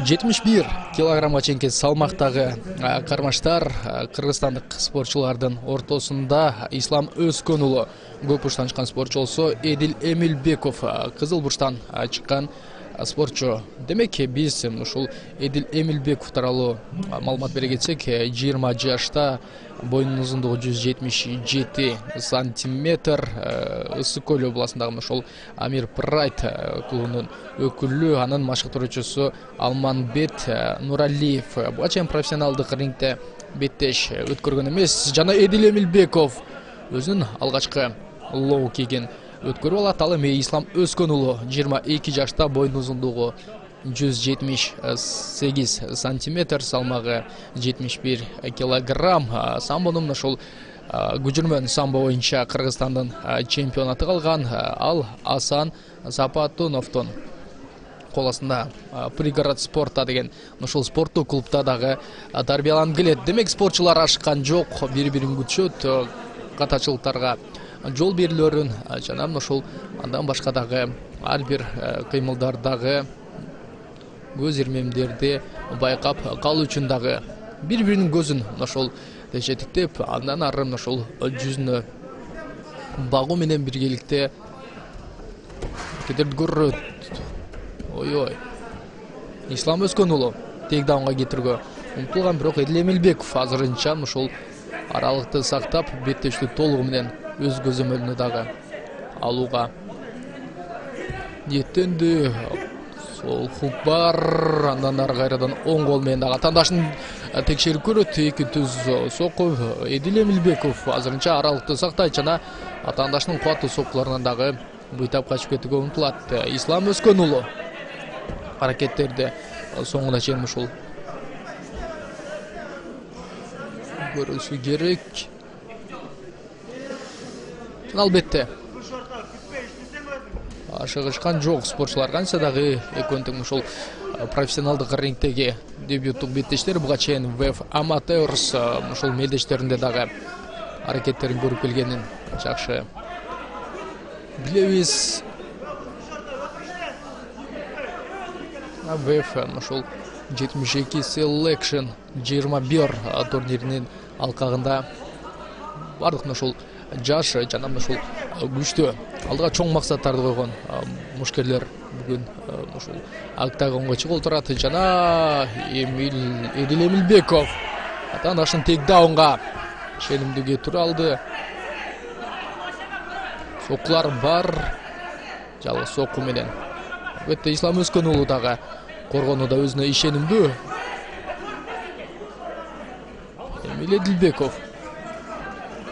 71 килограммга чейинки салмактагы кармаштар кыргызстандык спортчулардын ортосунда Ислам Өзкөн уулу көп бурчтан чыккан спортчу болсо, Эдил Эмилбеков кызыл бурчтан чыккан спортчу. Демек биз ушул Эдил Эмилбеков тууралуу маалымат бере кетсек, 20 жашта, боюнун узундугу 177 сантиметр, Ысык Көл областындагы ошол Амир Прайд клубунун өкүлү, анын машыктыруучусу Алманбет Нуралиев. Буга чейин профессионалдык рингде беттеш өткөргөн эмес. Жана Эдил Эмилбеков өзүнүн алгачкы лоу кийген өткөрүп алат. Ал эми Ислам Өзкөн уулу 22 жашта, боюнун узундугу 178 сантиметр, салмагы 71 килограмм. Самбонун ошол күжүрмөн самбо боюнча Кыргызстандын чемпионаты калган. Ал Асан Запатуновдун кол астында Пригород спорта деген ошол спорттук клубда дагы тарбияланып келет. Демек спортчулар ашыккан жок, бири-бирин күтүшөт, катачылыктарга жол берилөрүн жана ошол андан башка дагы ар бир кыймылдардагы көз ирмемдерди байкап калуу үчүн дагы бири-биринин көзүн ошол тежетиктеп, андан ары ошол жүзүнө багуу менен биргеликте кедерди көрөт. Ой. Ислам Өзкөн уулу тейкдаунга кетирүүгө умтулган, бирок Эдил Эмилбеков азырынча ошол аралыкты сактап, беттештүү толугу менен өз көзөмөлүнө дагы алууга ниеттенди. Сол хук бар, андан ары кайрадан оң кол менен дагы атаандашын текшерип көрөт. Эки түз сокку. Эдил Эмилбеков азырынча аралыкты сактайт жана атаандашынын кубаттуу соккуларынан дагы буйтап качып кетүүгө умтулат. Ислам Өзкөн уулу аракеттерди соңуна чейин ушул көрүлүшү керек. Албетте ашыгышкан жок спортчулар, канча дагы экөөнү тең ушул профессионалдык рингдеги дебюттук беттештер буга чейин ВФ Amateurs ушул мелдештеринде дагы аракеттерин көрүп келгенин жакшы билебиз. ВФ ушул 72 Selection 21 турниринин алкагында бардык ушул жаш жана ушул күчтүү алдыга чоң максаттарды койгон мушкерлер бүгүн ушул октагонго чыгып отурат. Жана Эдил Эмилбеков атаандашын тейкдаунга ишенимдүү тура алды. Соккулар бар, жалгыз сокку менен. Албетте Ислам Өзкөн уулу дагы коргонууда өзүнө ишенимдүү. Эдил Эмилбеков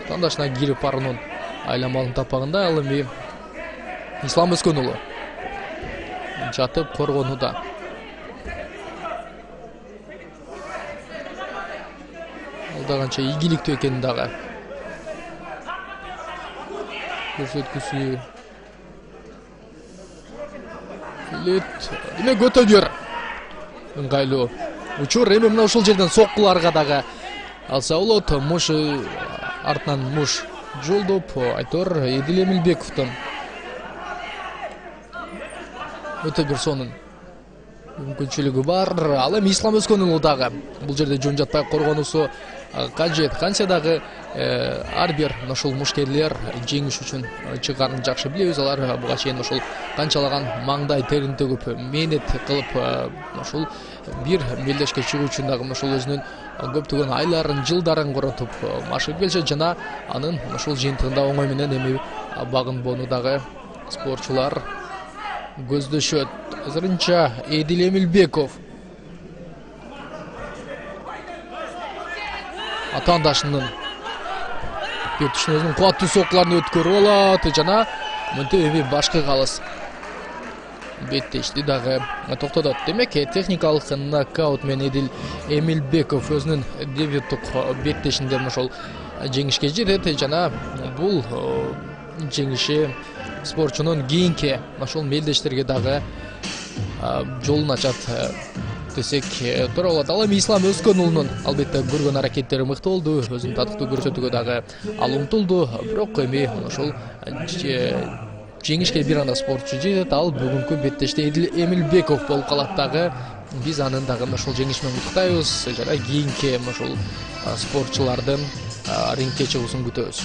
атаандашына кирип баруунун айламалын таппаганда, ал эми Ислам Өзкөн уулу жатып коргонууда. Ал да канча ийгиликтүү экенин дагы көрсөткүсү келет. Демек өтө бир ыңгайлуу учур. Эми мына ушул жерден соккуларга дагы алса болот. Муш артынан муш жолдоп, айтор Эдил Эмилбековдун өтө бир сонун мүмкүнчүлүгү бар. Ал эми Ислам Өзкөн уулу дагы бул жерде жөн жатпай коргонусу кажет. Канча дагы ар бир ошол мушкерлер жеңиш үчүн чыгарын жакшы билебиз. Алар буга чейин ошол канчалаган маңдай терин төгүп, мээнет кылып, ошол бир мелдешке чыгуу үчүн дагы ошол өзүнүн көптөгөн айларын, жылдарын коротуп машыгып келишет. Жана анын ошол жыйынтыгында оңой менен эми багынбоону дагы спортчулар көздөшөт. Азырынча Эдил Эмилбеков атаандашынын беттишин өзүнүн кубаттуу соккуларын өткөрүп алат жана мынтип эми башкы калыс беттешти дагы токтотот. Демек техникалык нокаут менен Эдил Эмилбеков өзүнүн дебюттук беттешинде ошол жеңишке жетет жана бул жеңиши спортчунун кийинки ошол мелдештерге дагы жолун ачат десек туура болот. Ал эми Ислам Өзкөн уулунун албетте көргөн аракеттери мыкты болду, өзүн татыктуу көрсөтүүгө дагы ал умтулду. Бирок эми ошол жеңишке бир анда спортчу жетет. Ал бүгүнкү беттеште Эдил Эмилбеков болуп калат дагы. биз анын дагы ушул жеңиш менен куттуктайбыз жана кийинки ушул спортчулардын рингке чыгуусун күтөбүз.